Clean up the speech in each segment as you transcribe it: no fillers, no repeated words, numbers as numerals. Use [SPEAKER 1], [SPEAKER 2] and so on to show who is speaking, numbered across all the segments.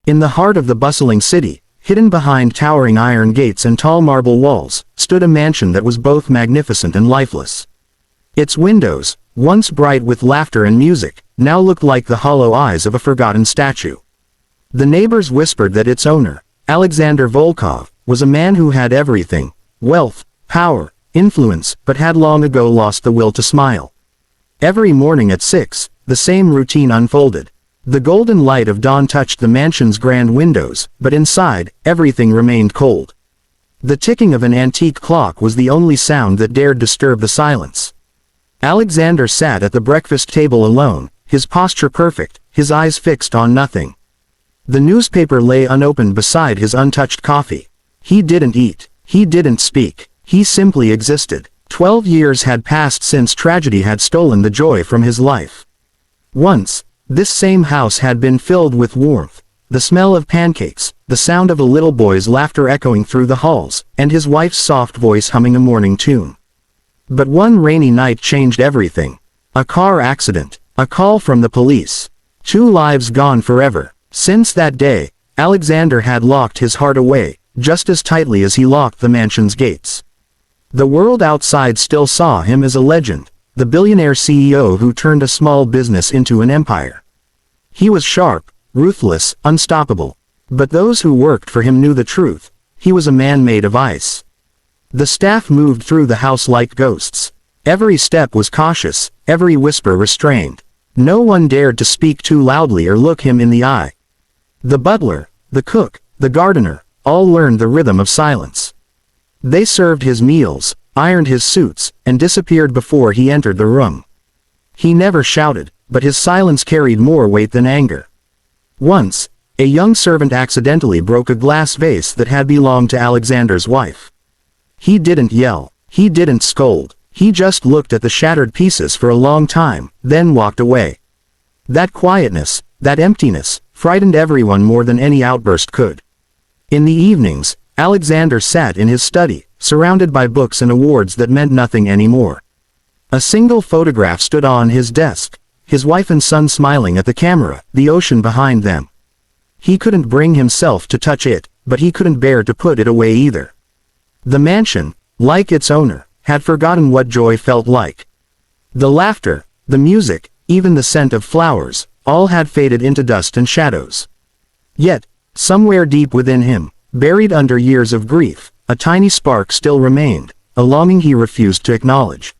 [SPEAKER 1] In the heart of the bustling city, hidden behind towering iron gates and tall marble walls, stood a mansion that was both magnificent and lifeless. Its windows, once bright with laughter and music, now looked like the hollow eyes of a forgotten statue. The neighbors whispered that its owner, Alexander Volkov, was a man who had everything: wealth, power, influence, but had long ago lost the will to smile. Every morning at 6, the same routine unfolded. The golden light of dawn touched the mansion's grand windows, but inside, everything remained cold. The ticking of an antique clock was the only sound that dared disturb the silence. Alexander sat at the breakfast table alone, his posture perfect, his eyes fixed on nothing. The newspaper lay unopened beside his untouched coffee. He didn't eat. He didn't speak. He simply existed. 12 years had passed since tragedy had stolen the joy from his life. Once, this same house had been filled with warmth, the smell of pancakes, the sound of a little boy's laughter echoing through the halls, and his wife's soft voice humming a morning tune. But one rainy night changed everything. A car accident, a call from the police. 2 lives gone forever. Since that day, Alexander had locked his heart away, just as tightly as he locked the mansion's gates. The world outside still saw him as a legend, the billionaire CEO who turned a small business into an empire. He was sharp, ruthless, unstoppable. But those who worked for him knew the truth: he was a man made of ice. The staff moved through the house like ghosts. Every step was cautious, every whisper restrained. No one dared to speak too loudly or look him in the eye. The butler, the cook, the gardener, all learned the rhythm of silence. They served his meals, ironed his suits, and disappeared before he entered the room. He never shouted, but his silence carried more weight than anger. Once, a young servant accidentally broke a glass vase that had belonged to Alexander's wife. He didn't yell, he didn't scold, he just looked at the shattered pieces for a long time, then walked away. That quietness, that emptiness, frightened everyone more than any outburst could. In the evenings, Alexander sat in his study, surrounded by books and awards that meant nothing anymore. A single photograph stood on his desk, his wife and son smiling at the camera, the ocean behind them. He couldn't bring himself to touch it, but he couldn't bear to put it away either. The mansion, like its owner, had forgotten what joy felt like. The laughter, the music, even the scent of flowers, all had faded into dust and shadows. Yet, somewhere deep within him, buried under years of grief, a tiny spark still remained, a longing he refused to acknowledge.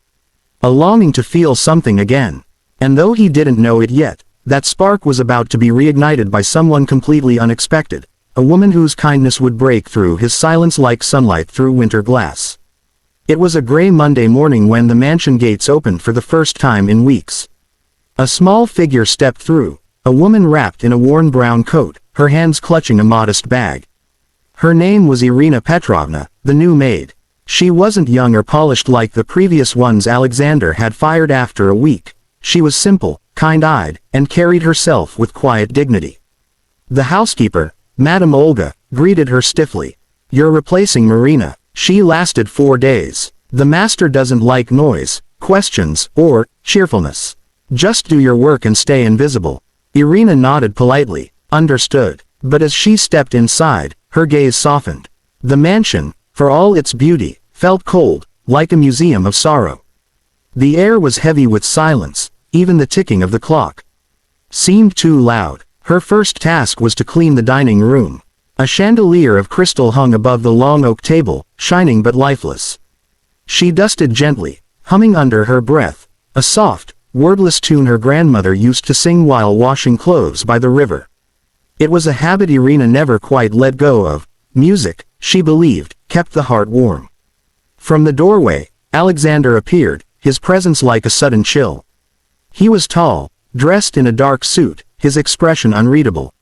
[SPEAKER 1] A longing to feel something again. And though he didn't know it yet, that spark was about to be reignited by someone completely unexpected, a woman whose kindness would break through his silence like sunlight through winter glass. It was a gray Monday morning when the mansion gates opened for the first time in weeks. A small figure stepped through, a woman wrapped in a worn brown coat, her hands clutching a modest bag. Her name was Irina Petrovna, the new maid. She wasn't young or polished like the previous ones Alexander had fired after a week. She was simple, kind-eyed, and carried herself with quiet dignity. The housekeeper, Madame Olga, greeted her stiffly. "You're replacing Marina. She lasted 4 days. The master doesn't like noise, questions, or cheerfulness. Just do your work and stay invisible." Irina nodded politely, understood. But as she stepped inside, her gaze softened. The mansion, for all its beauty, felt cold, like a museum of sorrow. The air was heavy with silence, even the ticking of the clock seemed too loud. Her first task was to clean the dining room. A chandelier of crystal hung above the long oak table, shining but lifeless. She dusted gently, humming under her breath, a soft, wordless tune her grandmother used to sing while washing clothes by the river. It was a habit Irina never quite let go of. Music, she believed, kept the heart warm. From the doorway, Alexander appeared, his presence like a sudden chill. He was tall, dressed in a dark suit, his expression unreadable.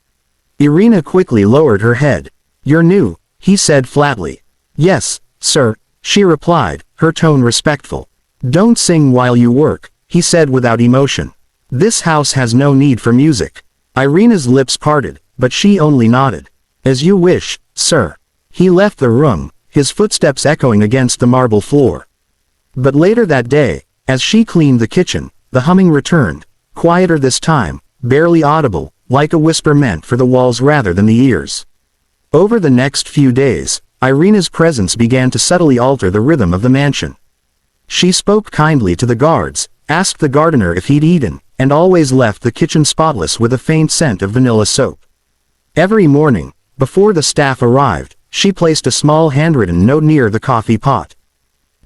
[SPEAKER 1] Irina quickly lowered her head. "You're new," he said flatly. "Yes, sir," she replied, her tone respectful. "Don't sing while you work," he said without emotion. "This house has no need for music." Irina's lips parted, but she only nodded. "As you wish, sir." He left the room, his footsteps echoing against the marble floor. But later that day, as she cleaned the kitchen, the humming returned, quieter this time, barely audible, like a whisper meant for the walls rather than the ears. Over the next few days, Irina's presence began to subtly alter the rhythm of the mansion. She spoke kindly to the guards, asked the gardener if he'd eaten, and always left the kitchen spotless with a faint scent of vanilla soap. Every morning, before the staff arrived, she placed a small handwritten note near the coffee pot.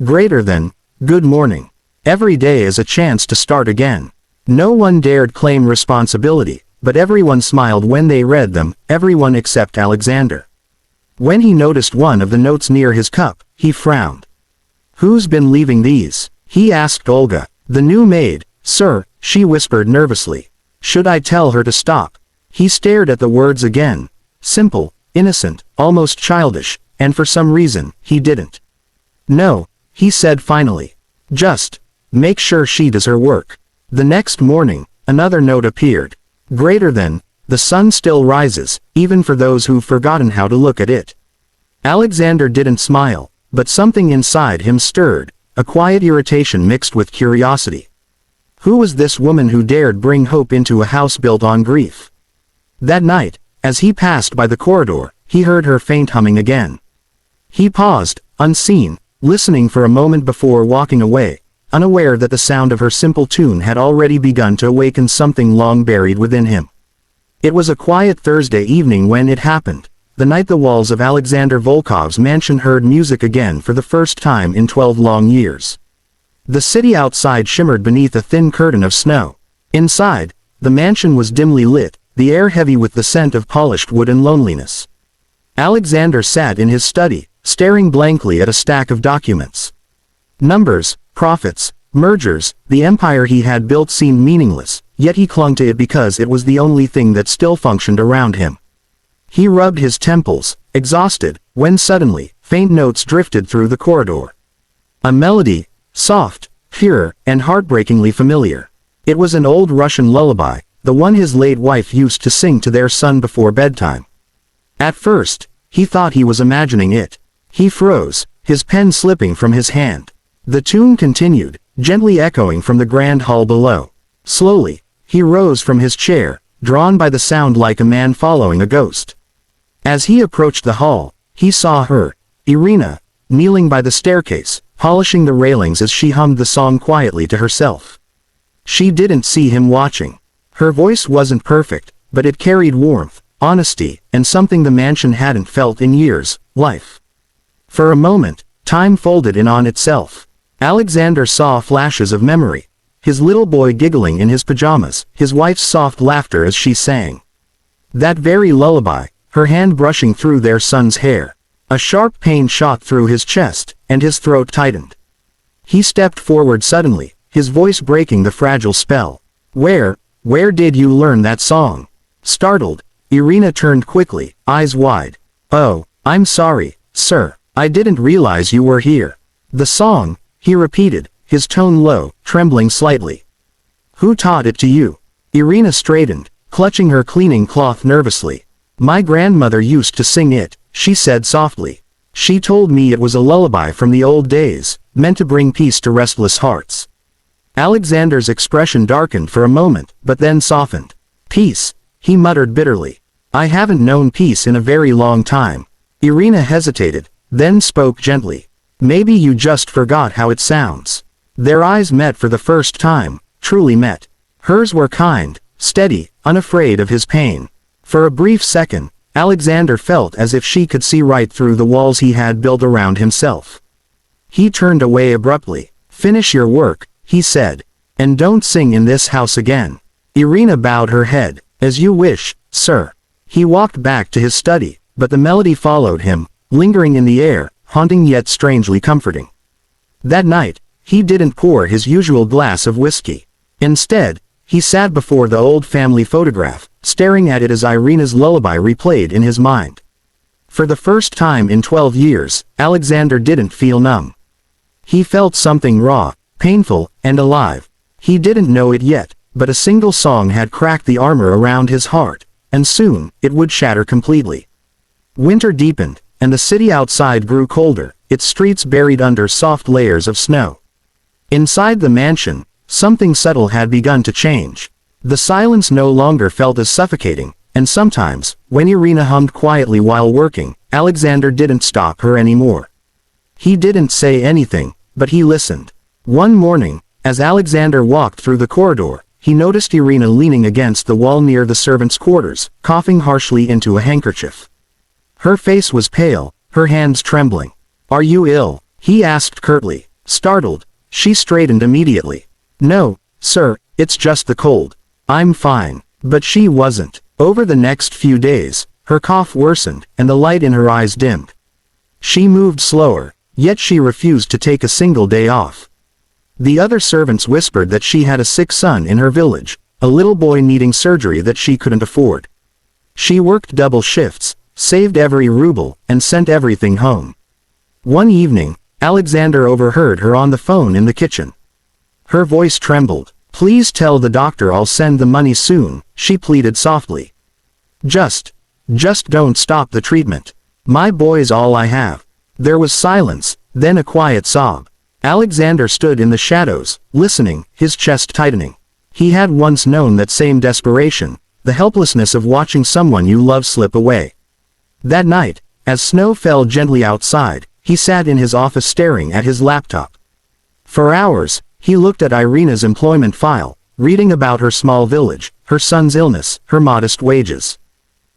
[SPEAKER 1] Greater than, "Good morning. Every day is a chance to start again." No one dared claim responsibility, but everyone smiled when they read them, everyone except Alexander. When he noticed one of the notes near his cup, he frowned. "Who's been leaving these?" he asked Olga, the new maid. "Sir," she whispered nervously. "Should I tell her to stop?" He stared at the words again. Simple, innocent, almost childish, and for some reason, he didn't. "No," he said finally. "Just make sure she does her work." The next morning, another note appeared. Greater than, "The sun still rises, even for those who've forgotten how to look at it." Alexander didn't smile, but something inside him stirred, a quiet irritation mixed with curiosity. Who was this woman who dared bring hope into a house built on grief? That night, as he passed by the corridor, he heard her faint humming again. He paused, unseen, listening for a moment before walking away, unaware that the sound of her simple tune had already begun to awaken something long buried within him. It was a quiet Thursday evening when it happened, the night the walls of Alexander Volkov's mansion heard music again for the first time in 12 long years. The city outside shimmered beneath a thin curtain of snow. Inside, the mansion was dimly lit, the air heavy with the scent of polished wood and loneliness. Alexander sat in his study, staring blankly at a stack of documents. Numbers, profits, mergers, the empire he had built seemed meaningless, yet he clung to it because it was the only thing that still functioned around him. He rubbed his temples, exhausted, when suddenly, faint notes drifted through the corridor. A melody, soft, pure, and heartbreakingly familiar. It was an old Russian lullaby, the one his late wife used to sing to their son before bedtime. At first, he thought he was imagining it. He froze, his pen slipping from his hand. The tune continued, gently echoing from the grand hall below. Slowly, he rose from his chair, drawn by the sound like a man following a ghost. As he approached the hall, he saw her, Irina, kneeling by the staircase, polishing the railings as she hummed the song quietly to herself. She didn't see him watching. Her voice wasn't perfect, but it carried warmth, honesty, and something the mansion hadn't felt in years, life. For a moment, time folded in on itself. Alexander saw flashes of memory. His little boy giggling in his pajamas, his wife's soft laughter as she sang. That very lullaby, her hand brushing through their son's hair. A sharp pain shot through his chest, and his throat tightened. He stepped forward suddenly, his voice breaking the fragile spell. Where did you learn that song?" Startled, Irina turned quickly, eyes wide. "Oh, I'm sorry, sir. I didn't realize you were here." "The song," he repeated, his tone low, trembling slightly. "Who taught it to you?" Irina straightened, clutching her cleaning cloth nervously. "My grandmother used to sing it," she said softly. "She told me it was a lullaby from the old days, meant to bring peace to restless hearts." Alexander's expression darkened for a moment, but then softened. "Peace," he muttered bitterly. "I haven't known peace in a very long time." Irina hesitated, then spoke gently. "Maybe you just forgot how it sounds." Their eyes met for the first time, truly met. Hers were kind, steady, unafraid of his pain. For a brief second, Alexander felt as if she could see right through the walls he had built around himself. He turned away abruptly. "Finish your work," he said. "And don't sing in this house again." Irina bowed her head. "As you wish, sir." He walked back to his study, but the melody followed him, lingering in the air, haunting yet strangely comforting. That night, he didn't pour his usual glass of whiskey. Instead, he sat before the old family photograph, staring at it as Irina's lullaby replayed in his mind. For the first time in 12 years, Alexander didn't feel numb. He felt something raw, painful, and alive. He didn't know it yet, but a single song had cracked the armor around his heart, and soon, it would shatter completely. Winter deepened, and the city outside grew colder, its streets buried under soft layers of snow. Inside the mansion, something subtle had begun to change. The silence no longer felt as suffocating, and sometimes, when Irina hummed quietly while working, Alexander didn't stop her anymore. He didn't say anything, but he listened. One morning, as Alexander walked through the corridor, he noticed Irina leaning against the wall near the servants' quarters, coughing harshly into a handkerchief. Her face was pale, her hands trembling. "Are you ill?" he asked curtly. Startled, she straightened immediately. "No, sir, it's just the cold. I'm fine." But she wasn't. Over the next few days, her cough worsened, and the light in her eyes dimmed. She moved slower, yet she refused to take a single day off. The other servants whispered that she had a sick son in her village, a little boy needing surgery that she couldn't afford. She worked double shifts, saved every ruble, and sent everything home. One evening, Alexander overheard her on the phone in the kitchen. Her voice trembled. "Please tell the doctor I'll send the money soon," she pleaded softly. Just don't stop the treatment. My boy's all I have." There was silence, then a quiet sob. Alexander stood in the shadows, listening, his chest tightening. He had once known that same desperation, the helplessness of watching someone you love slip away. That night, as snow fell gently outside, he sat in his office staring at his laptop. For hours, he looked at Irina's employment file, reading about her small village, her son's illness, her modest wages.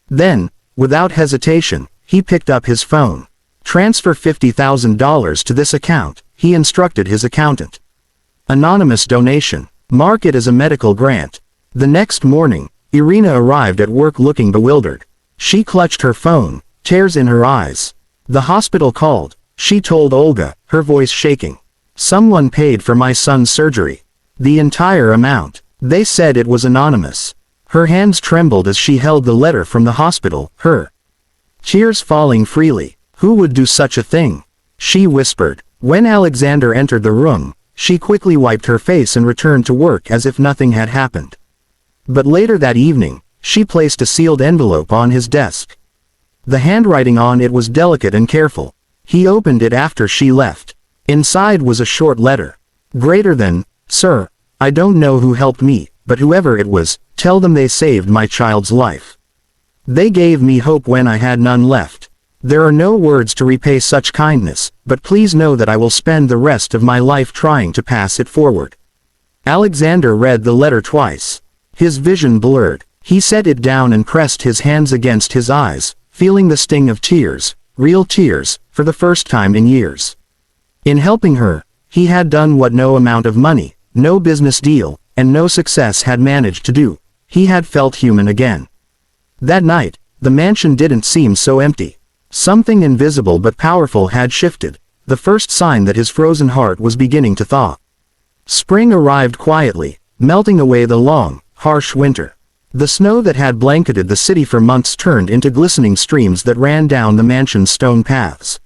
[SPEAKER 1] Then, without hesitation, he picked up his phone. "Transfer $50,000 to this account," he instructed his accountant. "Anonymous donation. Mark it as a medical grant." The next morning, Irina arrived at work looking bewildered. She clutched her phone, tears in her eyes. "The hospital called," she told Olga, her voice shaking. "Someone paid for my son's surgery. The entire amount. They said it was anonymous." Her hands trembled as she held the letter from the hospital, her tears falling freely. "Who would do such a thing?" she whispered. When Alexander entered the room, she quickly wiped her face and returned to work as if nothing had happened. But later that evening, she placed a sealed envelope on his desk. The handwriting on it was delicate and careful. He opened it after she left. Inside was a short letter. "Greater than, Sir, I don't know who helped me, but whoever it was, tell them they saved my child's life. They gave me hope when I had none left. There are no words to repay such kindness, but please know that I will spend the rest of my life trying to pass it forward." Alexander read the letter twice. His vision blurred. He set it down and pressed his hands against his eyes, feeling the sting of tears, real tears, for the first time in years. In helping her, he had done what no amount of money, no business deal, and no success had managed to do. He had felt human again. That night, the mansion didn't seem so empty. Something invisible but powerful had shifted, the first sign that his frozen heart was beginning to thaw. Spring arrived quietly, melting away the long, harsh winter. The snow that had blanketed the city for months turned into glistening streams that ran down the mansion's stone paths.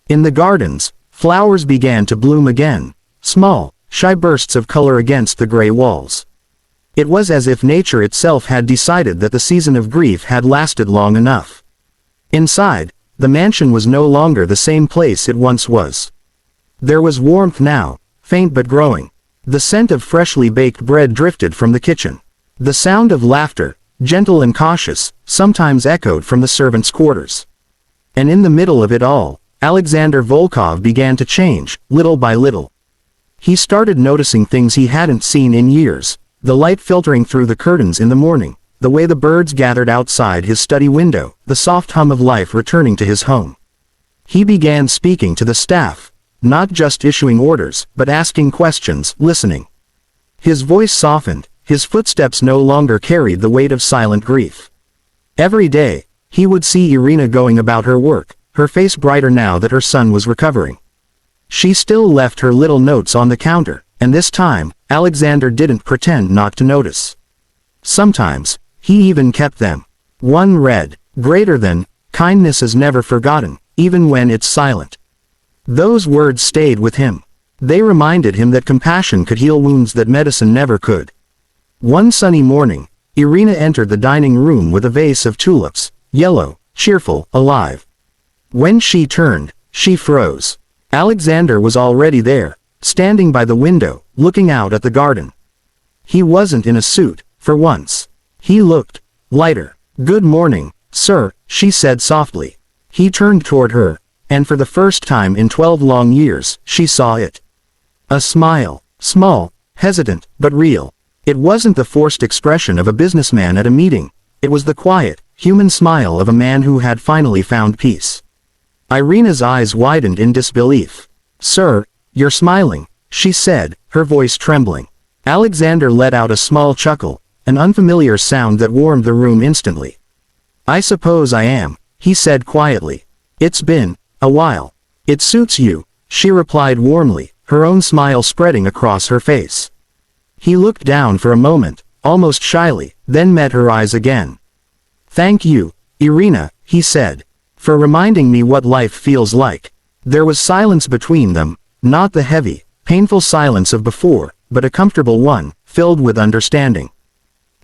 [SPEAKER 1] In the gardens, flowers began to bloom again, small, shy bursts of color against the gray walls. It was as if nature itself had decided that the season of grief had lasted long enough. Inside, the mansion was no longer the same place it once was. There was warmth now, faint but growing. The scent of freshly baked bread drifted from the kitchen. The sound of laughter, gentle and cautious, sometimes echoed from the servants' quarters. And in the middle of it all, Alexander Volkov began to change, little by little. He started noticing things he hadn't seen in years, the light filtering through the curtains in the morning, the way the birds gathered outside his study window, the soft hum of life returning to his home. He began speaking to the staff, not just issuing orders, but asking questions, listening. His voice softened, his footsteps no longer carried the weight of silent grief. Every day, he would see Irina going about her work, her face brighter now that her son was recovering. She still left her little notes on the counter, and this time, Alexander didn't pretend not to notice. Sometimes, he even kept them. One read, "Greater than, kindness is never forgotten, even when it's silent." Those words stayed with him. They reminded him that compassion could heal wounds that medicine never could. One sunny morning, Irina entered the dining room with a vase of tulips, yellow, cheerful, alive. When she turned, she froze. Alexander was already there, standing by the window, looking out at the garden. He wasn't in a suit, for once. He looked lighter. "Good morning, sir," she said softly. He turned toward her, and for the first time in 12 long years, she saw it. A smile. Small, hesitant, but real. It wasn't the forced expression of a businessman at a meeting. It was the quiet, human smile of a man who had finally found peace. Irina's eyes widened in disbelief. "Sir, you're smiling," she said, her voice trembling. Alexander let out a small chuckle, an unfamiliar sound that warmed the room instantly. "I suppose I am," he said quietly. "It's been a while." "It suits you," she replied warmly, her own smile spreading across her face. He looked down for a moment, almost shyly, then met her eyes again. "Thank you, Irina," he said, "for reminding me what life feels like." There was silence between them, not the heavy, painful silence of before, but a comfortable one, filled with understanding.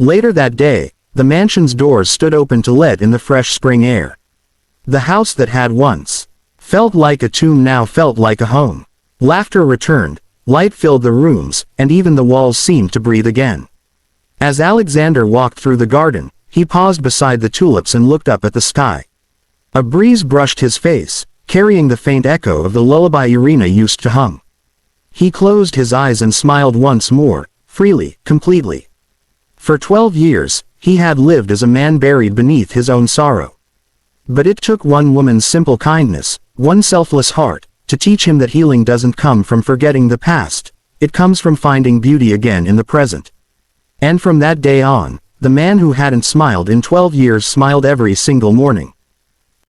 [SPEAKER 1] Later that day, the mansion's doors stood open to let in the fresh spring air. The house that had once felt like a tomb now felt like a home. Laughter returned, light filled the rooms, and even the walls seemed to breathe again. As Alexander walked through the garden, he paused beside the tulips and looked up at the sky. A breeze brushed his face, carrying the faint echo of the lullaby Irina used to hum. He closed his eyes and smiled once more, freely, completely. For 12 years, he had lived as a man buried beneath his own sorrow. But it took one woman's simple kindness, one selfless heart, to teach him that healing doesn't come from forgetting the past, it comes from finding beauty again in the present. And from that day on, the man who hadn't smiled in 12 years smiled every single morning.